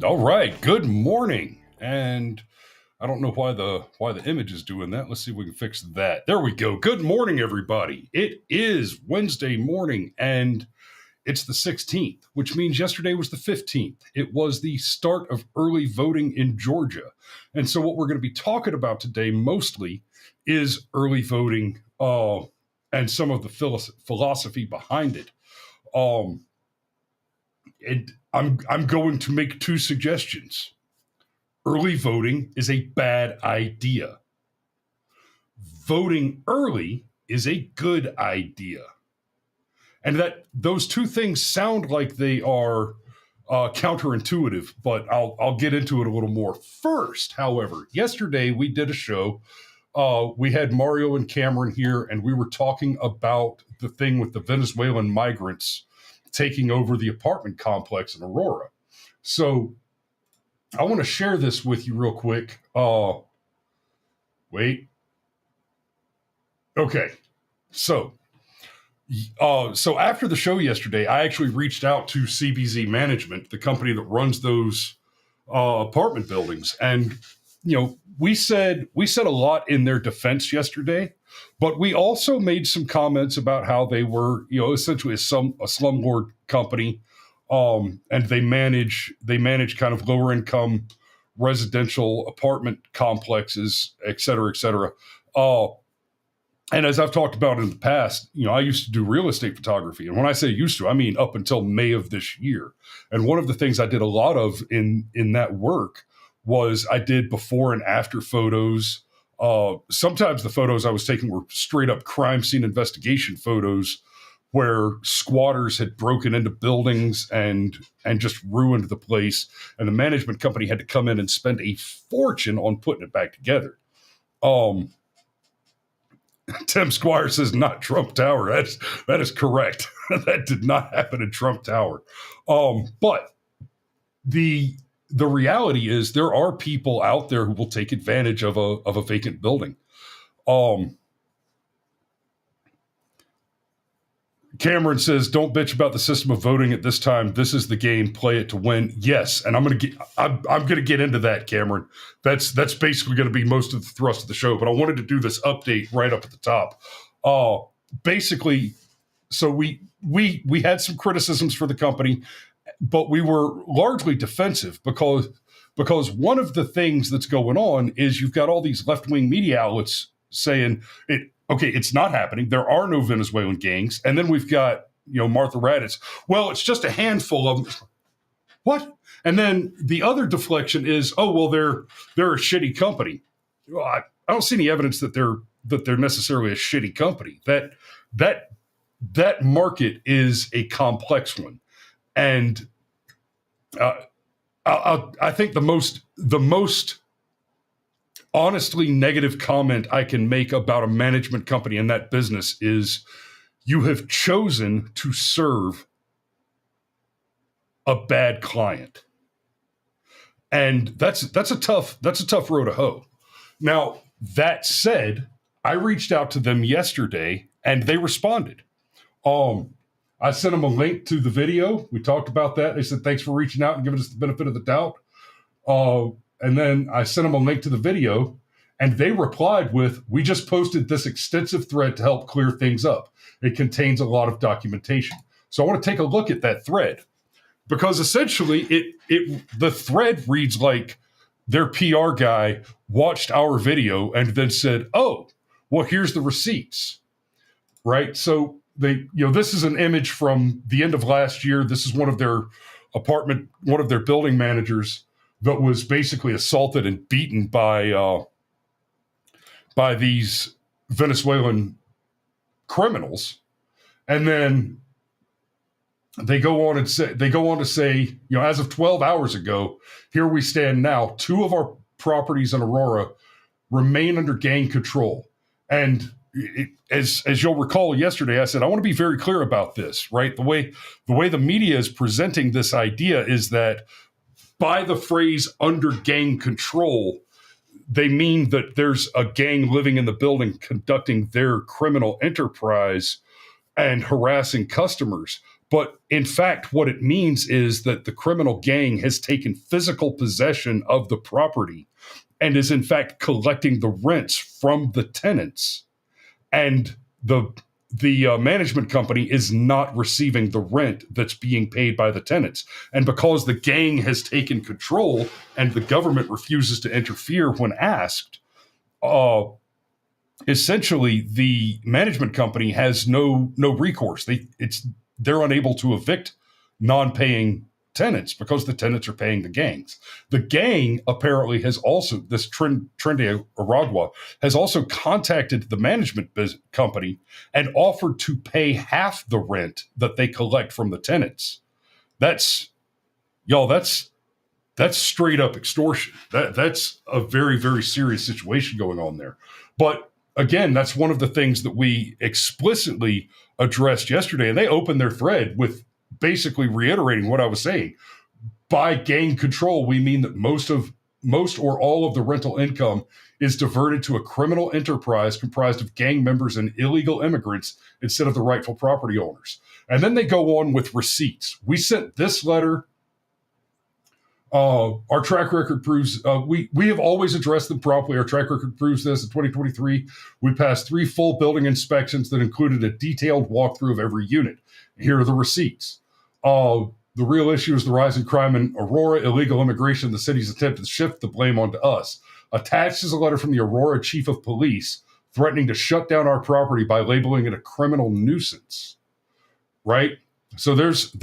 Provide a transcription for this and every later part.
All right, good morning. And I don't know why the image is doing that. Let's see if we can fix that. There we go. Good morning, everybody. It is Wednesday morning and it's the 16th, which means yesterday was the 15th. It was the start of early voting in Georgia. And so what we're going to be talking about today mostly is early voting and some of the philosophy behind it. And I'm going to make two suggestions. Early voting is a bad idea. Voting early is a good idea. And that those two things sound like they are counterintuitive, but I'll get into it a little more. First, however, yesterday we did a show. We had Mario and Cameron here, and we were talking about the thing with the Venezuelan migrants taking over the apartment complex in Aurora. So I want to share this with you real quick. Wait. Okay. So after the show yesterday, I actually reached out to CBZ Management, the company that runs those apartment buildings. And, you know, we said a lot in their defense yesterday, but we also made some comments about how they were, you know, essentially a slumlord company. And they manage kind of lower income residential apartment complexes, et cetera, et cetera. And as I've talked about in the past, you know, I used to do real estate photography. And when I say used to, I mean up until May of this year. And one of the things I did a lot of in that work was I did before and after photos. Sometimes the photos I was taking were straight up crime scene investigation photos where squatters had broken into buildings and just ruined the place. And the management company had to come in and spend a fortune on putting it back together. Tim Squire says not Trump Tower. That is correct. That did not happen in Trump Tower. But the reality is there are people out there who will take advantage of a vacant building. Cameron says, "Don't bitch about the system of voting at this time. This is the game. Play it to win." Yes, and I'm gonna get into that, Cameron. That's basically going to be most of the thrust of the show. But I wanted to do this update right up at the top. Basically, so we had some criticisms for the company, but we were largely defensive because one of the things that's going on is you've got all these left-wing media outlets saying it's not happening. There are no Venezuelan gangs. And then we've got, you know, Martha Raddatz. Well, it's just a handful of them. What? And then the other deflection is, oh, well, they're a shitty company. Well, I don't see any evidence that they're necessarily a shitty company. That market is a complex one. And I think the most honestly negative comment I can make about a management company in that business is you have chosen to serve a bad client. And that's a tough row to hoe. Now, that said, I reached out to them yesterday and they responded. I sent them a link to the video. We talked about that. They said, thanks for reaching out and giving us the benefit of the doubt. And then I sent them a link to the video, and they replied with, "We just posted this extensive thread to help clear things up. It contains a lot of documentation." So I want to take a look at that thread because essentially the thread reads like, their PR guy watched our video and then said, "Oh, well, here's the receipts." Right? So this is an image from the end of last year. This is one of their building managers that was basically assaulted and beaten by these Venezuelan criminals. And then they go on to say, as of 12 hours ago, here we stand now, 2 of our properties in Aurora remain under gang control. And as you'll recall yesterday, I said, I want to be very clear about this, right? The way the media is presenting this idea is that by the phrase under gang control, they mean that there's a gang living in the building conducting their criminal enterprise and harassing customers. But in fact, what it means is that the criminal gang has taken physical possession of the property and is in fact collecting the rents from the tenants. And the management company is not receiving the rent that's being paid by the tenants. And because the gang has taken control and the government refuses to interfere when asked, essentially the management company has no recourse. They're unable to evict non-paying tenants because the tenants are paying the gangs. The gang apparently has also, this Trendy Aragua, has also contacted the management company and offered to pay half the rent that they collect from the tenants. That's straight up extortion. That's a very, very serious situation going on there. But again, that's one of the things that we explicitly addressed yesterday. And they opened their thread with basically reiterating what I was saying. By gang control, we mean that most or all of the rental income is diverted to a criminal enterprise comprised of gang members and illegal immigrants instead of the rightful property owners. And then they go on with receipts. We sent this letter. Our track record proves we have always addressed them properly. Our track record proves this. In 2023, we passed 3 full building inspections that included a detailed walkthrough of every unit. Here are the receipts. The real issue is the rise in crime in Aurora, illegal immigration, the city's attempt to shift the blame onto us. Attached is a letter from the Aurora chief of police threatening to shut down our property by labeling it a criminal nuisance. Right? So there's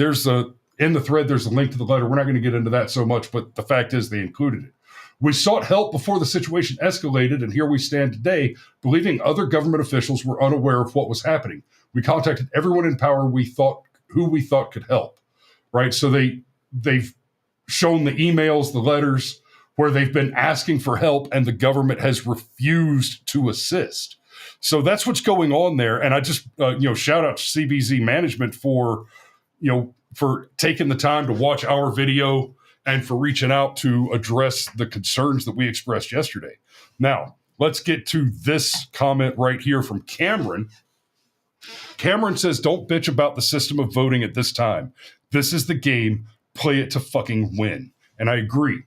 in the thread, there's a link to the letter. We're not going to get into that so much, but the fact is they included it. We sought help before the situation escalated, and here we stand today, believing other government officials were unaware of what was happening. We contacted everyone in power who we thought could help. Right? So they've shown the emails, the letters, where they've been asking for help, and the government has refused to assist. So that's what's going on there. And I just shout out to CBZ management for taking the time to watch our video and for reaching out to address the concerns that we expressed yesterday. Now, let's get to this comment right here from Cameron. Cameron says, don't bitch about the system of voting at this time. This is the game. Play it to fucking win. And I agree.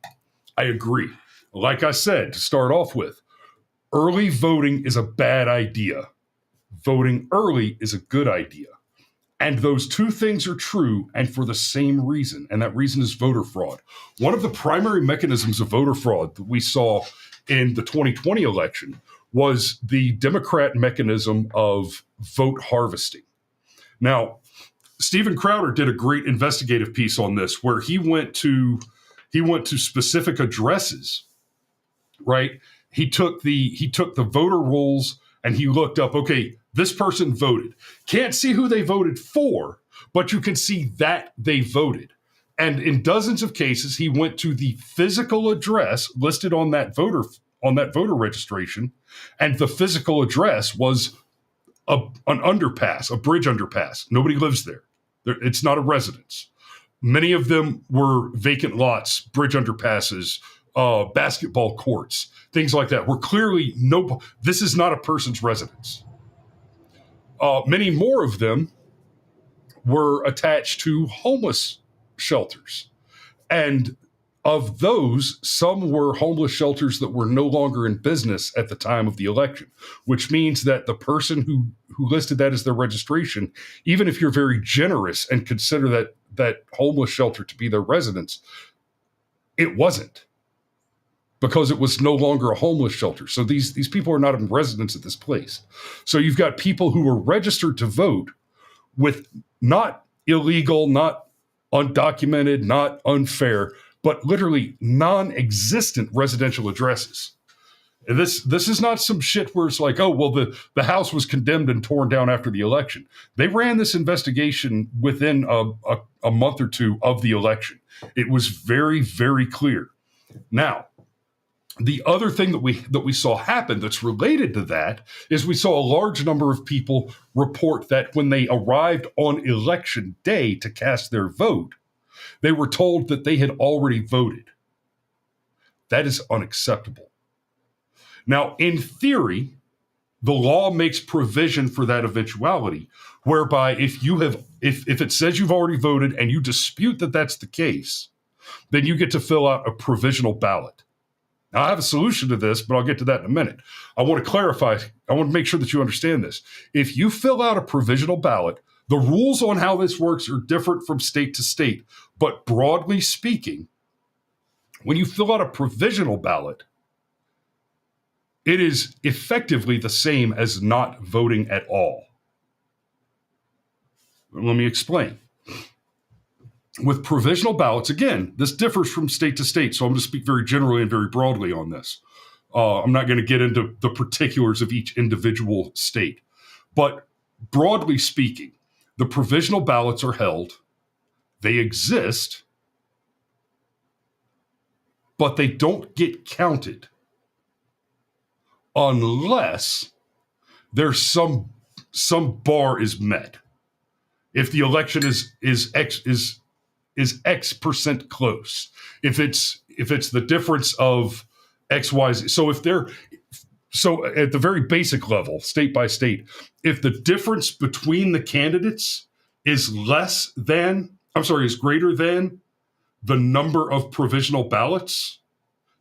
Like I said, to start off with, early voting is a bad idea. Voting early is a good idea. And those two things are true, and for the same reason, and that reason is voter fraud. One of the primary mechanisms of voter fraud that we saw in the 2020 election was the Democrat mechanism of vote harvesting. Now, Steven Crowder did a great investigative piece on this, where he went to specific addresses, right? He took the voter rolls and he looked up, okay, this person voted. Can't see who they voted for, but you can see that they voted. And in dozens of cases, he went to the physical address listed on that voter registration, and the physical address was an underpass, a bridge underpass. Nobody lives there. It's not a residence. Many of them were vacant lots, bridge underpasses, basketball courts, things like that. Were clearly this is not a person's residence. Many more of them were attached to homeless shelters. And of those, some were homeless shelters that were no longer in business at the time of the election, which means that the person who listed that as their registration, even if you're very generous and consider that homeless shelter to be their residence, it wasn't. because it was no longer a homeless shelter. So these people are not in residence at this place. So you've got people who were registered to vote with not illegal, not undocumented, not unfair, but literally non-existent residential addresses. And this is not some shit where it's like, oh, well, the house was condemned and torn down after the election. They ran this investigation within a month or two of the election. It was very, very clear. Now, the other thing that we saw happen that's related to that is we saw a large number of people report that when they arrived on election day to cast their vote, they were told that they had already voted. That is unacceptable. Now, in theory, the law makes provision for that eventuality, whereby if it says you've already voted and you dispute that that's the case, then you get to fill out a provisional ballot. Now, I have a solution to this, but I'll get to that in a minute. I want to clarify. I want to make sure that you understand this. If you fill out a provisional ballot, the rules on how this works are different from state to state. But broadly speaking, when you fill out a provisional ballot, it is effectively the same as not voting at all. Let me explain. With provisional ballots, again, this differs from state to state, so I'm going to speak very generally and very broadly on this. I'm not going to get into the particulars of each individual state. But broadly speaking, the provisional ballots are held, they exist, but they don't get counted unless there's some bar is met. If the election is X percent close, if it's the difference of X, Y, Z. So at the very basic level, state by state, if the difference between the candidates is greater than the number of provisional ballots,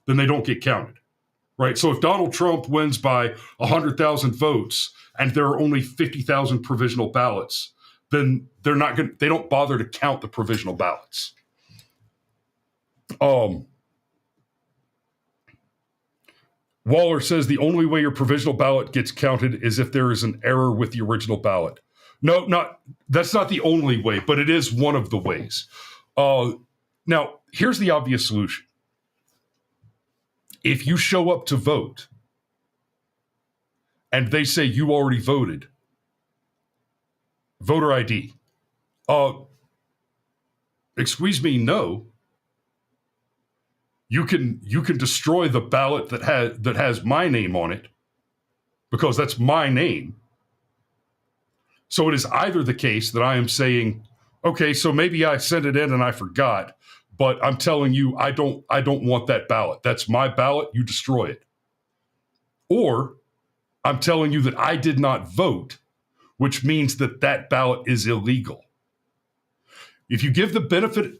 then they don't get counted. Right. So if Donald Trump wins by 100,000 votes and there are only 50,000 provisional ballots, then they don't bother to count the provisional ballots. Waller says the only way your provisional ballot gets counted is if there is an error with the original ballot. No, that's not the only way, but it is one of the ways. Now, here's the obvious solution. If you show up to vote and they say you already voted, voter ID. Excuse me, no. You can destroy the ballot that has my name on it because that's my name. So it is either the case that I am saying, okay, so maybe I sent it in and I forgot, but I'm telling you I don't want that ballot. That's my ballot, you destroy it. Or I'm telling you that I did not vote, which means that ballot is illegal. If you give the benefit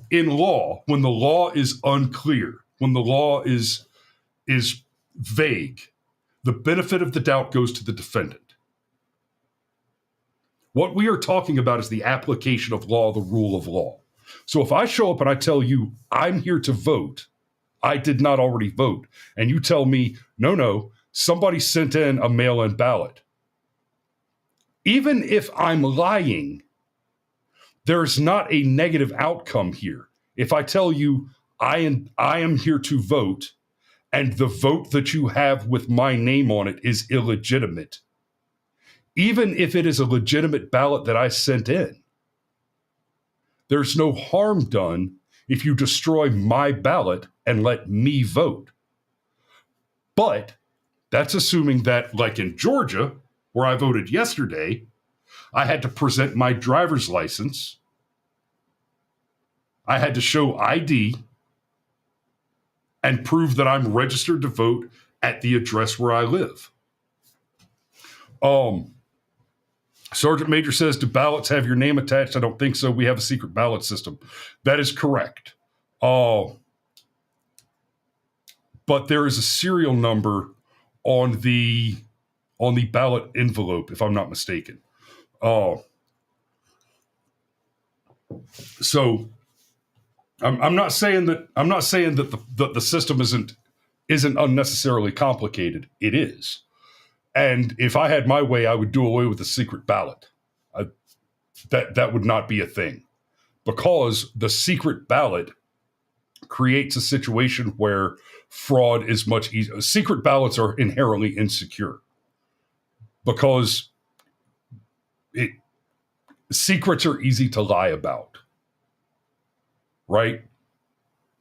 in law, when the law is unclear, when the law is vague, the benefit of the doubt goes to the defendant. What we are talking about is the application of law, the rule of law. So if I show up and I tell you I'm here to vote, I did not already vote, and you tell me, no, somebody sent in a mail-in ballot. Even if I'm lying, there's not a negative outcome here. If I tell you I am here to vote, and the vote that you have with my name on it is illegitimate, even if it is a legitimate ballot that I sent in, there's no harm done if you destroy my ballot and let me vote. But that's assuming that, like in Georgia, where I voted yesterday, I had to present my driver's license. I had to show ID and prove that I'm registered to vote at the address where I live. Sergeant Major says, do ballots have your name attached? I don't think so. We have a secret ballot system. That is correct. But there is a serial number on the ballot envelope, if I'm not mistaken. So I'm not saying that the system isn't isn't unnecessarily complicated. It is. And if I had my way, I would do away with the secret ballot. That would not be a thing, because the secret ballot creates a situation where fraud is much easier. Secret ballots are inherently insecure because secrets are easy to lie about, right?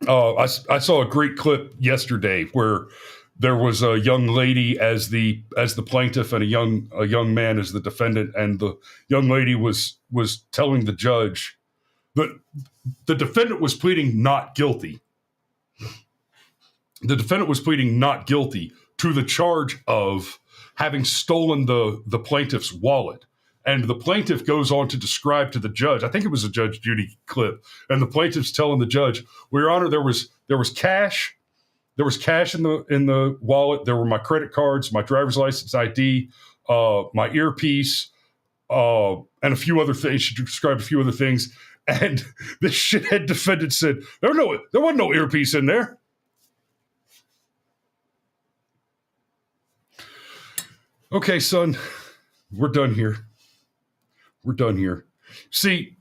I saw a great clip yesterday where there was a young lady as the plaintiff and a young man as the defendant, and the young lady was telling the judge that the defendant was pleading not guilty. The defendant was pleading not guilty to the charge of having stolen the plaintiff's wallet. And the plaintiff goes on to describe to the judge, I think it was a Judge Judy clip, and the plaintiff's telling the judge, "Well, Your Honor, there was cash. There was cash in the wallet. There were my credit cards, my driver's license ID, my earpiece, and a few other things." She described a few other things. And the shithead defendant said, there wasn't no earpiece in there. Okay, son, we're done here. We're done here. See,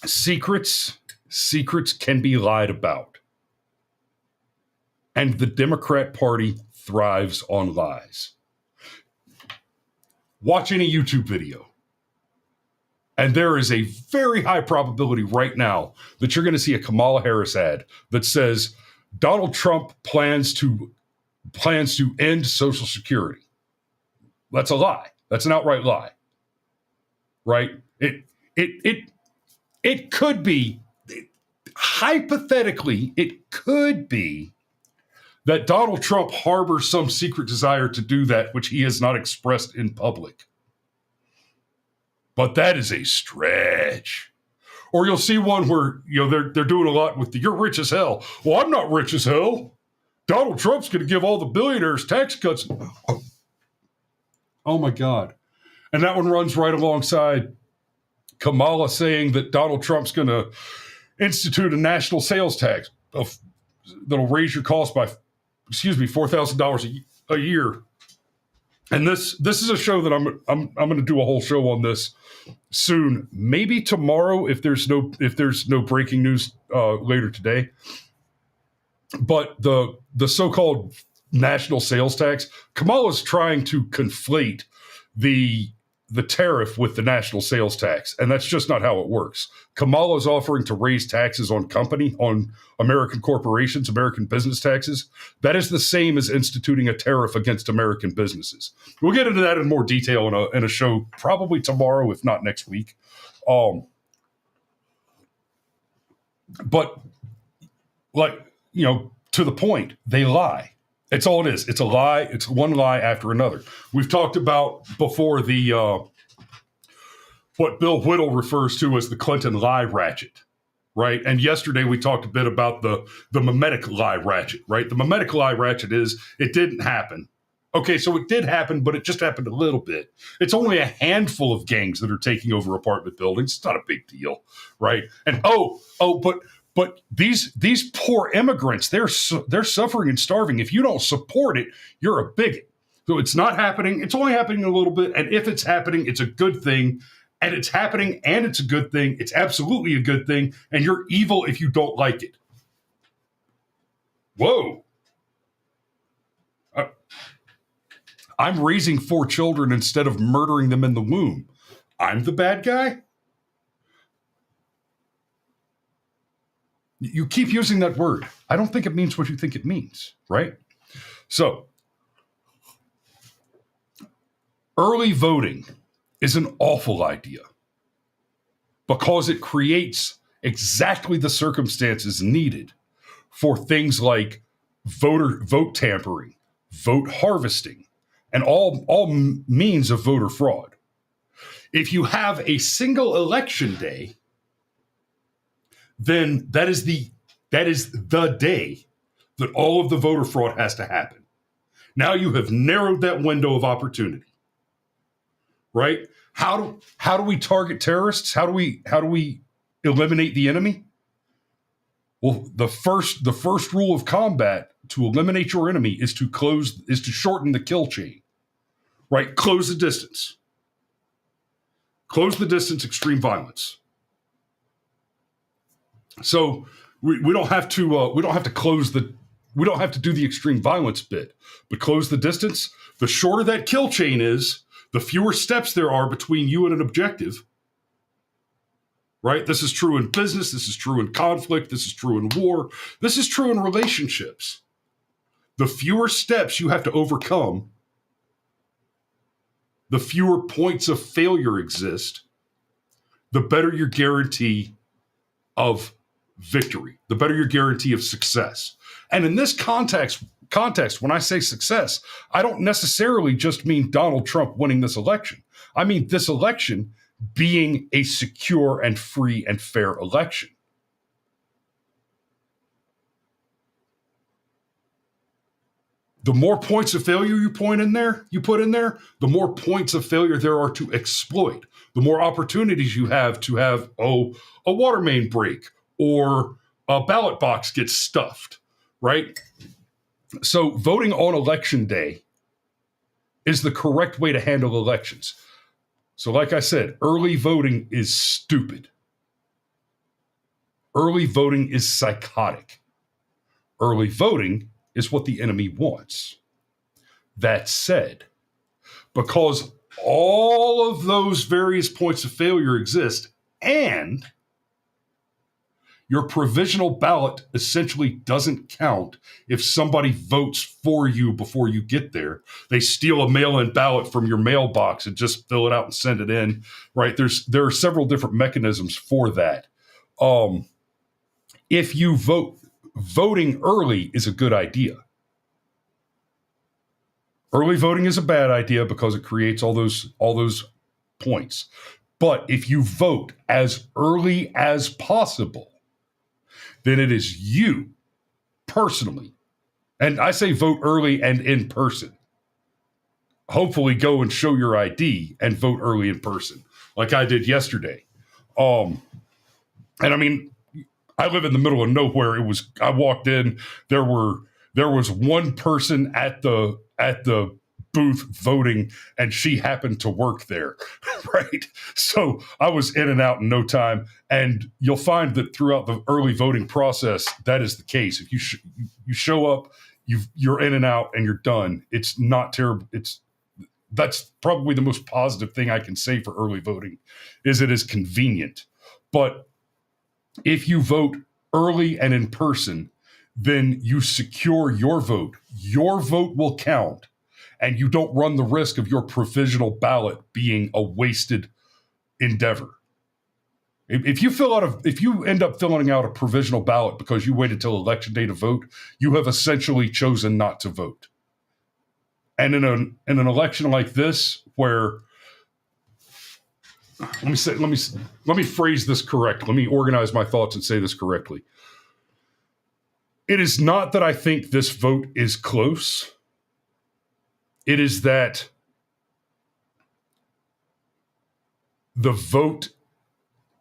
secrets can be lied about. And the Democrat Party thrives on lies. Watch any YouTube video, and there is a very high probability right now that you're going to see a Kamala Harris ad that says Donald Trump plans to end Social Security. That's a lie. That's an outright lie. Right? It could be, hypothetically, it could be that Donald Trump harbors some secret desire to do that, which he has not expressed in public. But that is a stretch. Or you'll see one where, they're doing a lot with you're rich as hell. Well, I'm not rich as hell. Donald Trump's going to give all the billionaires tax cuts. Oh my God. And that one runs right alongside Kamala saying that Donald Trump's going to institute a national sales tax that'll raise your cost by, $4,000 a year. And this is a show that I'm going to do a whole show on this soon. Maybe tomorrow if there's no breaking news later today. But the so-called national sales tax, Kamala's trying to conflate the tariff with the national sales tax, and that's just not how it works. Kamala's offering to raise taxes on American corporations, American business taxes. That is the same as instituting a tariff against American businesses. We'll get into that in more detail in a show probably tomorrow, if not next week. But to the point, they lie. It's all it is. It's a lie. It's one lie after another. We've talked about before what Bill Whittle refers to as the Clinton lie ratchet, right? And yesterday we talked a bit about the mimetic lie ratchet, right? The mimetic lie ratchet is it didn't happen. Okay, so it did happen, but it just happened a little bit. It's only a handful of gangs that are taking over apartment buildings. It's not a big deal, right? And but these poor immigrants, they're suffering and starving. If you don't support it, you're a bigot. So it's not happening. It's only happening a little bit. And if it's happening, it's a good thing. And it's happening and it's a good thing. It's absolutely a good thing. And you're evil if you don't like it. Whoa. I'm raising 4 children instead of murdering them in the womb. I'm the bad guy? You keep using that word. I don't think it means what you think it means, right? So, early voting is an awful idea because it creates exactly the circumstances needed for things like vote tampering, vote harvesting, and all means of voter fraud. If you have a single election day, then that is the day that all of the voter fraud has to happen. Now you have narrowed that window of opportunity, right? How do we target terrorists? How do we eliminate the enemy? Well, the first rule of combat to eliminate your enemy is to shorten the kill chain, right? Close the distance. Close the distance, extreme violence. So we don't have to we don't have to do the extreme violence bit, but close the distance. The shorter that kill chain is, the fewer steps there are between you and an objective. Right? This is true in business. This is true in conflict. This is true in war. This is true in relationships. The fewer steps you have to overcome, the fewer points of failure exist, the better your guarantee of victory, the better your guarantee of success. And in this context, when I say success, I don't necessarily just mean Donald Trump winning this election. I mean this election being a secure and free and fair election. The more points of failure you put in there, the more points of failure there are to exploit. The more opportunities you have to have, a water main break or a ballot box gets stuffed, right? So voting on election day is the correct way to handle elections. So like I said, early voting is stupid. Early voting is psychotic. Early voting is what the enemy wants. That said, because all of those various points of failure exist, and your provisional ballot essentially doesn't count if somebody votes for you before you get there. They steal a mail-in ballot from your mailbox and just fill it out and send it in, right? There are several different mechanisms for that. If you voting early is a good idea. Early voting is a bad idea because it creates all those points. But if you vote as early as possible, then it is you personally, and I say vote early and in person. Hopefully go and show your ID and vote early in person, like I did yesterday. And I mean, I live in the middle of nowhere. I walked in, there was one person at the booth voting, and she happened to work there, right? So I was in and out in no time. And you'll find that throughout the early voting process, that is the case. If you show up, you're in and out, and you're done. It's not terrible. That's probably the most positive thing I can say for early voting, is it is convenient. But if you vote early and in person, then you secure your vote. Your vote will count, and you don't run the risk of your provisional ballot being a wasted endeavor. If you end up filling out a provisional ballot because you waited till election day to vote, you have essentially chosen not to vote. And in an election like this, where let me phrase this correctly. Let me organize my thoughts and say this correctly. It is not that I think this vote is close. It is that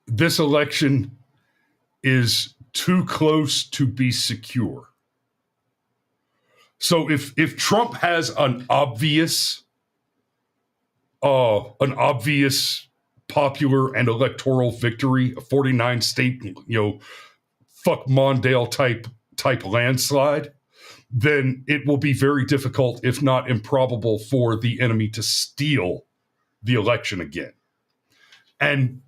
this election is too close to be secure. So if Trump has an obvious popular and electoral victory, a 49 state, fuck Mondale type landslide, then it will be very difficult, if not improbable, for the enemy to steal the election again. And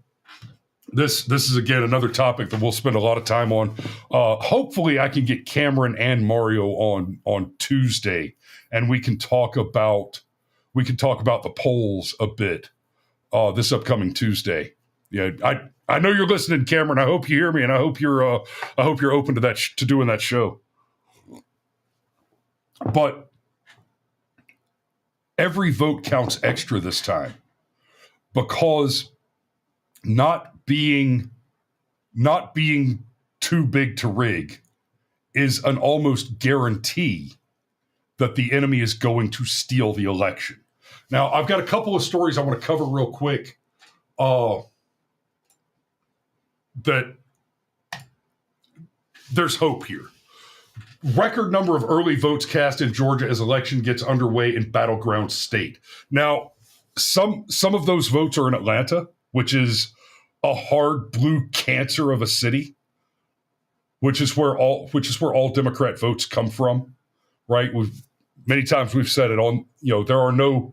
this is, again, another topic that we'll spend a lot of time on. Hopefully I can get Cameron and Mario on Tuesday, and we can talk about the polls a bit this upcoming Tuesday. Yeah, I know you're listening, Cameron. I hope you hear me, and I hope you're open to that to doing that show. But every vote counts extra this time, because not being too big to rig is an almost guarantee that the enemy is going to steal the election. Now, I've got a couple of stories I want to cover real quick that there's hope here. Record number of early votes cast in Georgia as election gets underway in battleground state. Now, some of those votes are in Atlanta, which is a hard blue cancer of a city, which is where all Democrat votes come from, right? Many times we've said it on, there are no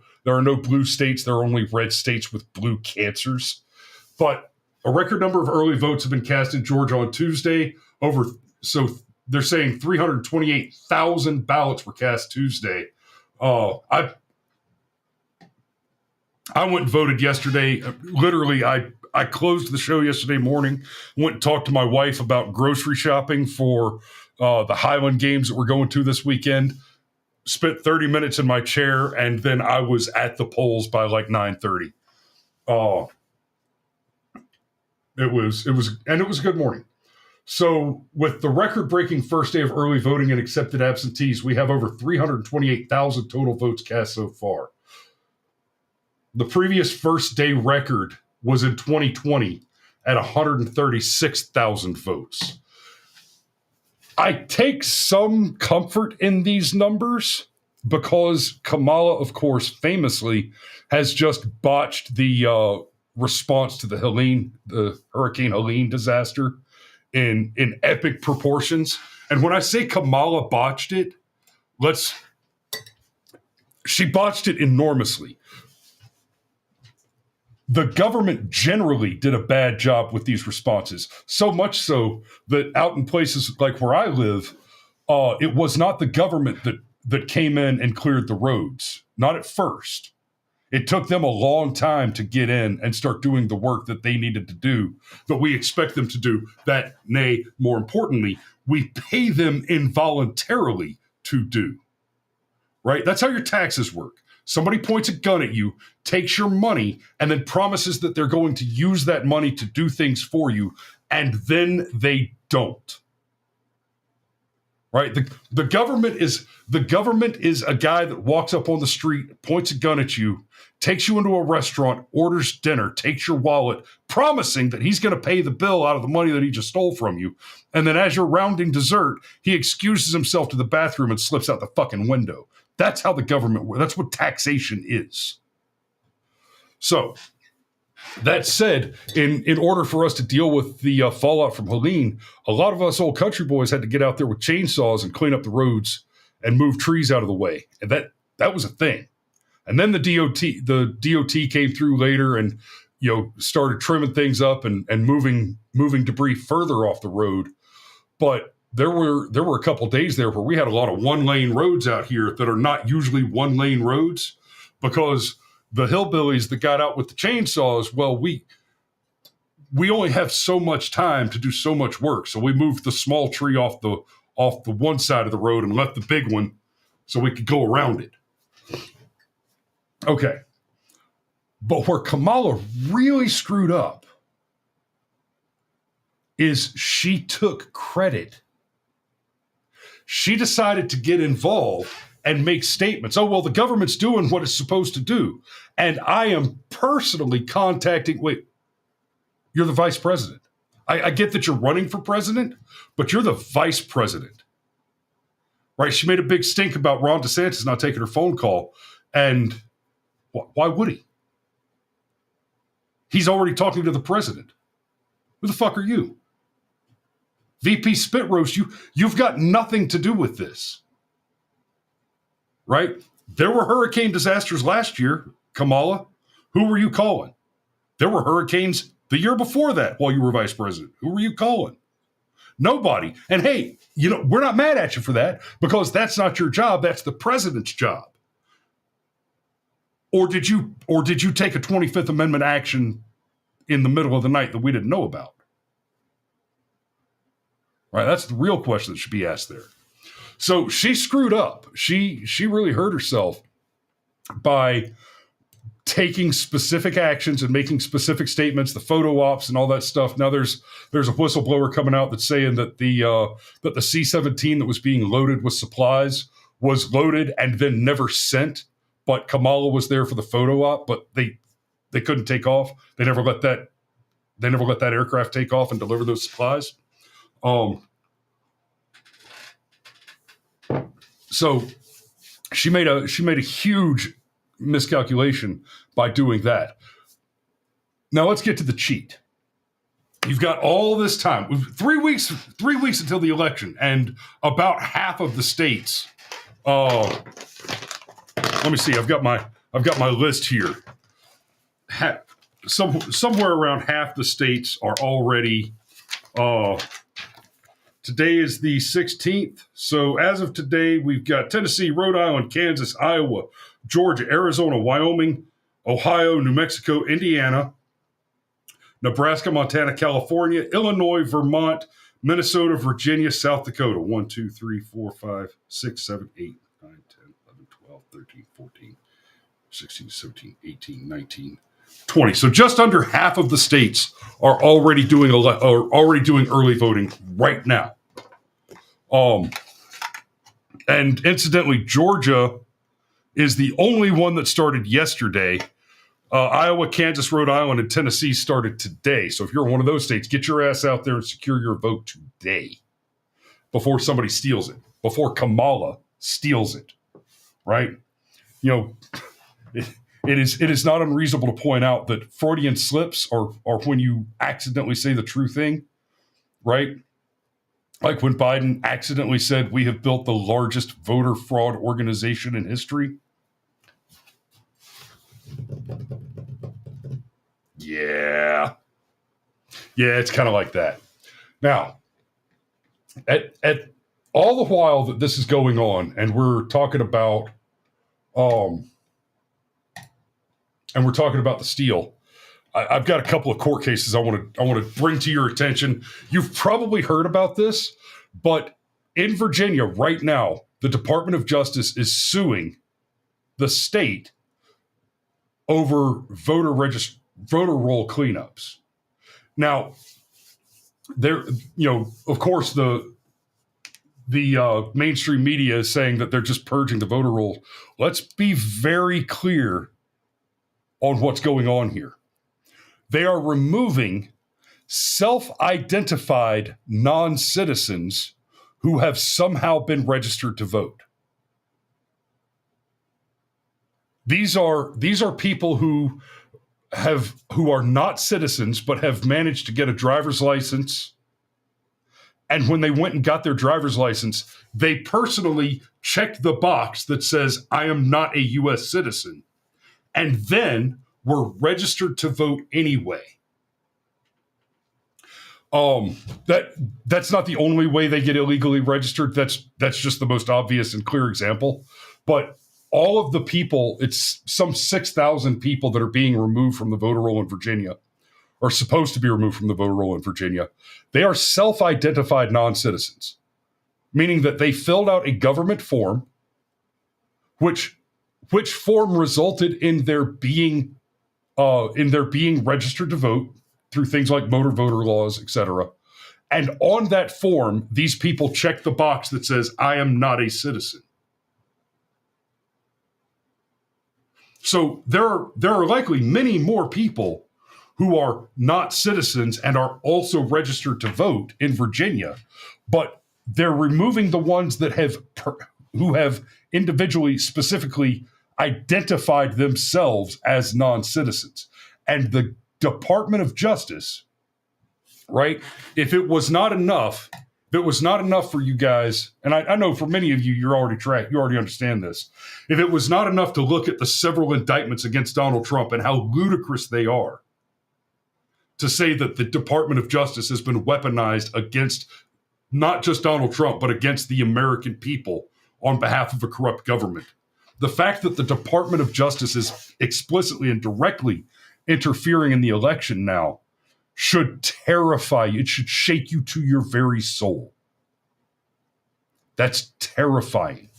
blue states, there are only red states with blue cancers. But a record number of early votes have been cast in Georgia on Tuesday. So they're saying 328,000 ballots were cast Tuesday. I went and voted yesterday. Literally, I closed the show yesterday morning, went and talked to my wife about grocery shopping for the Highland games that we're going to this weekend. Spent 30 minutes in my chair, and then I was at the polls by like 9:30. It was a good morning. So with the record-breaking first day of early voting and accepted absentees, we have over 328,000 total votes cast so far. The previous first day record was in 2020 at 136,000 votes. I take some comfort in these numbers because Kamala, of course, famously has just botched the response to the Hurricane Helene disaster in epic proportions. And when I say Kamala botched it, she botched it enormously. The government generally did a bad job with these responses, so much so that out in places like where I live, it was not the government that came in and cleared the roads. Not at first. It took them a long time to get in and start doing the work that they needed to do, that we expect them to do, that, nay, more importantly, we pay them involuntarily to do. Right? That's how your taxes work. Somebody points a gun at you, takes your money, and then promises that they're going to use that money to do things for you, and then they don't. Right? The government is a guy that walks up on the street, points a gun at you, takes you into a restaurant, orders dinner, takes your wallet, promising that he's going to pay the bill out of the money that he just stole from you. And then as you're rounding dessert, he excuses himself to the bathroom and slips out the fucking window. That's how the government works. That's what taxation is. So, that said, in order for us to deal with the fallout from Helene, a lot of us old country boys had to get out there with chainsaws and clean up the roads and move trees out of the way. And that was a thing. And then the DOT came through later and started trimming things up and moving debris further off the road. But there were a couple of days there where we had a lot of one-lane roads out here that are not usually one-lane roads because the hillbillies that got out with the chainsaws, well, we only have so much time to do so much work. So we moved the small tree off the one side of the road and left the big one so we could go around it. Okay. But where Kamala really screwed up is she took credit. She decided to get involved and make statements. Oh, well, the government's doing what it's supposed to do. And I am personally contacting, wait, you're the vice president. I get that you're running for president, but you're the vice president. Right? She made a big stink about Ron DeSantis not taking her phone call. And why would he? He's already talking to the president. Who the fuck are you? VP Spit Roast, you've got nothing to do with this. Right? There were hurricane disasters last year, Kamala. Who were you calling? There were hurricanes the year before that while you were vice president. Who were you calling? Nobody. And hey, we're not mad at you for that because that's not your job. That's the president's job. Or did you take a 25th Amendment action in the middle of the night that we didn't know about? Right? That's the real question that should be asked there. So she screwed up. She really hurt herself by taking specific actions and making specific statements, the photo ops and all that stuff. Now there's a whistleblower coming out that's saying that the C-17 that was being loaded with supplies was loaded and then never sent. But Kamala was there for the photo op, but they couldn't take off. They never let that aircraft take off and deliver those supplies. So she made a huge miscalculation by doing that. Now let's get to the cheat. You've got all this time, 3 weeks until the election, and about half of the states. Let me see. I've got my list here. Somewhere around half the states are already. Today is the 16th. So as of today, we've got Tennessee, Rhode Island, Kansas, Iowa, Georgia, Arizona, Wyoming, Ohio, New Mexico, Indiana, Nebraska, Montana, California, Illinois, Vermont, Minnesota, Virginia, South Dakota. 1, 2, 3, 4, 5, 6, 7, 8, 9, 10, 11, 12, 13, 14, 16, 17, 18, 19, 20. So just under half of the states are already doing early voting right now. And incidentally, Georgia is the only one that started yesterday. Iowa, Kansas, Rhode Island, and Tennessee started today. So if you're in one of those states, get your ass out there and secure your vote today before somebody steals it, before Kamala steals it, right? It is not unreasonable to point out that Freudian slips are when you accidentally say the true thing, right? Like when Biden accidentally said, we have built the largest voter fraud organization in history. Yeah, it's kind of like that. Now, at all the while that this is going on, and we're talking about the steal, I've got a couple of court cases I want to bring to your attention. You've probably heard about this, but in Virginia right now, the Department of Justice is suing the state over voter roll cleanups. Now, there, of course, the mainstream media is saying that they're just purging the voter roll. Let's be very clear on what's going on here. They are removing self-identified non-citizens who have somehow been registered to vote. These are people who are not citizens but have managed to get a driver's license. And when they went and got their driver's license, they personally checked the box that says, I am not a U.S. citizen, and then were registered to vote anyway. That's not the only way they get illegally registered. That's just the most obvious and clear example. But all of the people, it's some 6,000 people that are being removed from the voter roll in Virginia, are supposed to be removed from the voter roll in Virginia. They are self-identified non-citizens, meaning that they filled out a government form, which form resulted in their being registered to vote through things like motor voter laws, etc. And on that form, these people check the box that says, I am not a citizen. So there are likely many more people who are not citizens and are also registered to vote in Virginia, but they're removing the ones that who have individually, specifically identified themselves as non-citizens. And the Department of Justice, right? If it was not enough for you guys, and I know for many of you, you already understand this. If it was not enough to look at the several indictments against Donald Trump and how ludicrous they are, to say that the Department of Justice has been weaponized against not just Donald Trump, but against the American people on behalf of a corrupt government. The fact that the Department of Justice is explicitly and directly interfering in the election now should terrify you. It should shake you to your very soul. That's terrifying.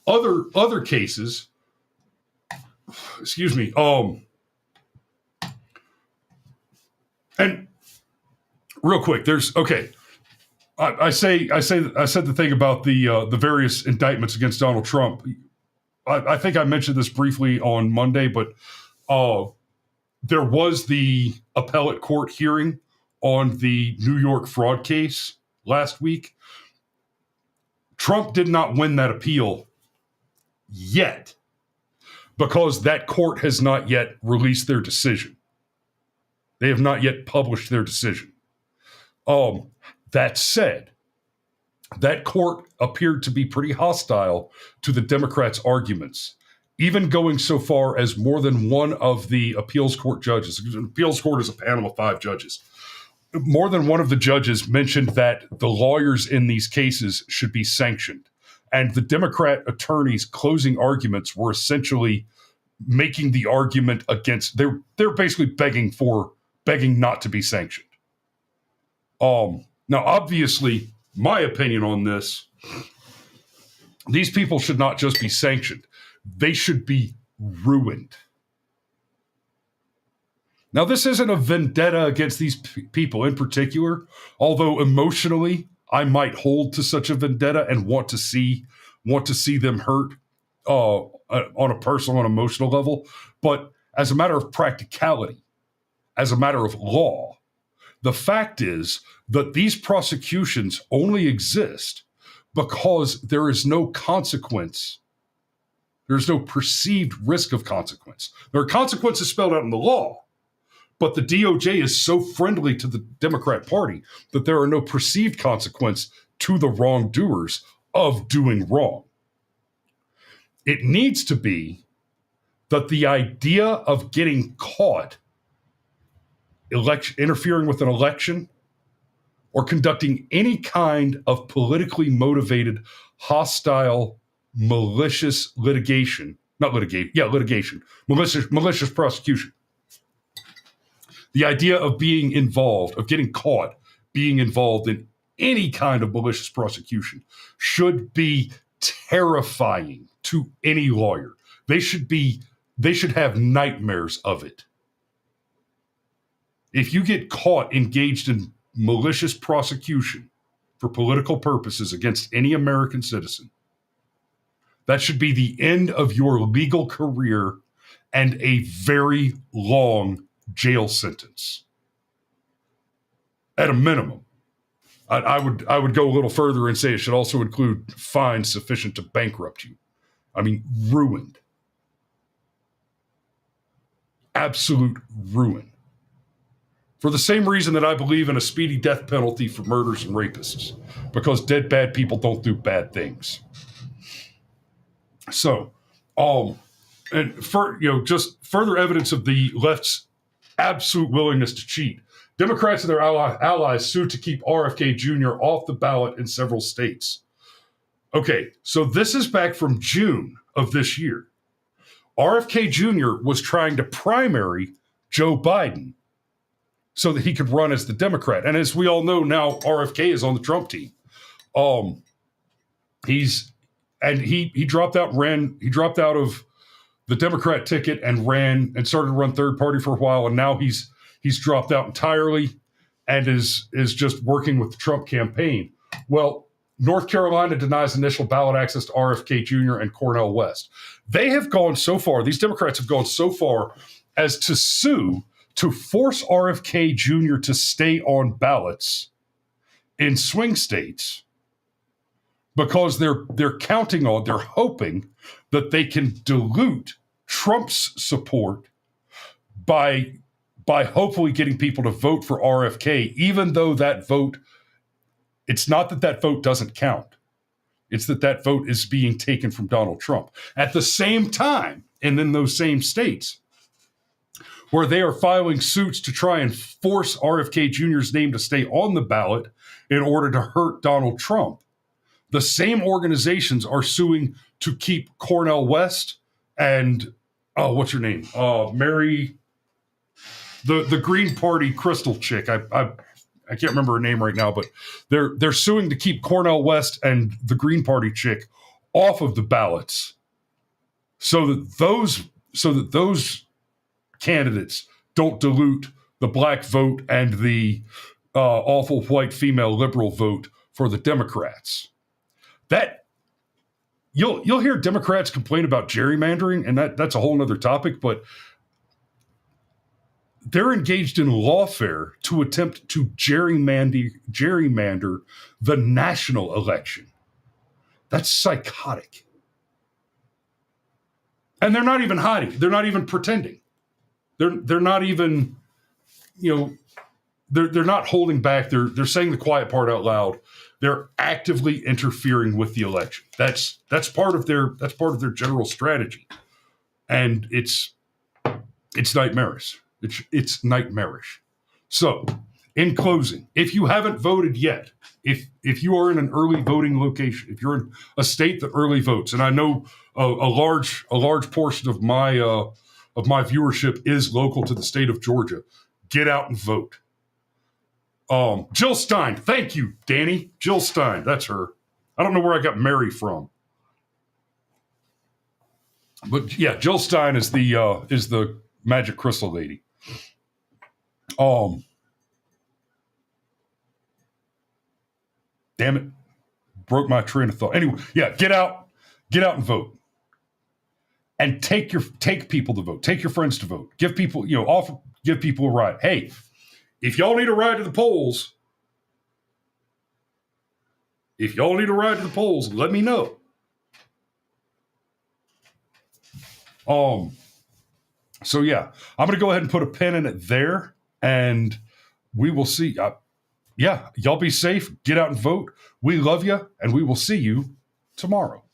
Other cases, excuse me, and real quick, I said the thing about the various indictments against Donald Trump. I think I mentioned this briefly on Monday, but there was the appellate court hearing on the New York fraud case last week. Trump did not win that appeal yet because that court has not yet released their decision. They have not yet published their decision. That said, that court appeared to be pretty hostile to the Democrats' arguments, even going so far as more than one of the appeals court judges. An appeals court is a panel of 5 judges. More than one of the judges mentioned that the lawyers in these cases should be sanctioned. And the Democrat attorneys' closing arguments were essentially making the argument against, they're basically begging not to be sanctioned. Now, obviously, my opinion on this, these people should not just be sanctioned. They should be ruined. Now, this isn't a vendetta against these people in particular, although emotionally, I might hold to such a vendetta and want to see them hurt on a personal and emotional level. But as a matter of practicality, as a matter of law, the fact is that these prosecutions only exist because there is no consequence. There's no perceived risk of consequence. There are consequences spelled out in the law, but the DOJ is so friendly to the Democrat Party that there are no perceived consequence to the wrongdoers of doing wrong. It needs to be that the idea of getting caught interfering with an election or conducting any kind of politically motivated, hostile, malicious litigation, malicious prosecution. The idea of being involved, of getting caught, being involved in any kind of malicious prosecution should be terrifying to any lawyer. They should have nightmares of it. If you get caught engaged in malicious prosecution for political purposes against any American citizen, that should be the end of your legal career and a very long jail sentence. At a minimum. I would go a little further and say it should also include fines sufficient to bankrupt you. I mean, ruined. Absolute ruin. For the same reason that I believe in a speedy death penalty for murderers and rapists, because dead bad people don't do bad things. So, just further evidence of the left's absolute willingness to cheat. Democrats and their allies sued to keep RFK Jr. off the ballot in several states. Okay, so this is back from June of this year. RFK Jr. was trying to primary Joe Biden so that he could run as the Democrat. And as we all know now, RFK is on the Trump team. He dropped out of the Democrat ticket and ran and started to run third party for a while, and now he's dropped out entirely and is just working with the Trump campaign. Well, North Carolina denies initial ballot access to RFK Jr. and Cornel West. They have gone so far, these Democrats have gone so far as to sue to force RFK Jr. to stay on ballots in swing states because they're hoping that they can dilute Trump's support by hopefully getting people to vote for RFK, even though that vote, it's not that vote doesn't count. It's that vote is being taken from Donald Trump. At the same time, and in those same states, where they are filing suits to try and force RFK Jr.'s name to stay on the ballot in order to hurt Donald Trump, the same organizations are suing to keep Cornel West and, what's her name? Mary... The Green Party crystal chick. I can't remember her name right now, but they're suing to keep Cornel West and the Green Party chick off of the ballots, so that those candidates don't dilute the black vote and the awful white female liberal vote for the Democrats. That you'll hear Democrats complain about gerrymandering, and that's a whole other topic, but they're engaged in lawfare to attempt to gerrymander the national election. That's psychotic. And they're not even hiding. They're not even pretending. They're not even, they're not holding back. They're saying the quiet part out loud. They're actively interfering with the election. That's part of their general strategy, and it's nightmarish. It's nightmarish. So, in closing, if you haven't voted yet, if you are in an early voting location, if you're in a state that early votes, and I know a large portion of my viewership is local to the state of Georgia, get out and vote. Jill Stein, thank you, Danny. Jill Stein, that's her. I don't know where I got Mary from, but yeah, Jill Stein is the magic crystal lady. Damn it, broke my train of thought. Anyway, yeah, get out and vote, and take people to vote. Take your friends to vote. Give people, give people a ride. Hey, if y'all need a ride to the polls, let me know. So yeah, I'm going to go ahead and put a pin in it there, and we will see. Yeah, y'all be safe. Get out and vote. We love you, and we will see you tomorrow.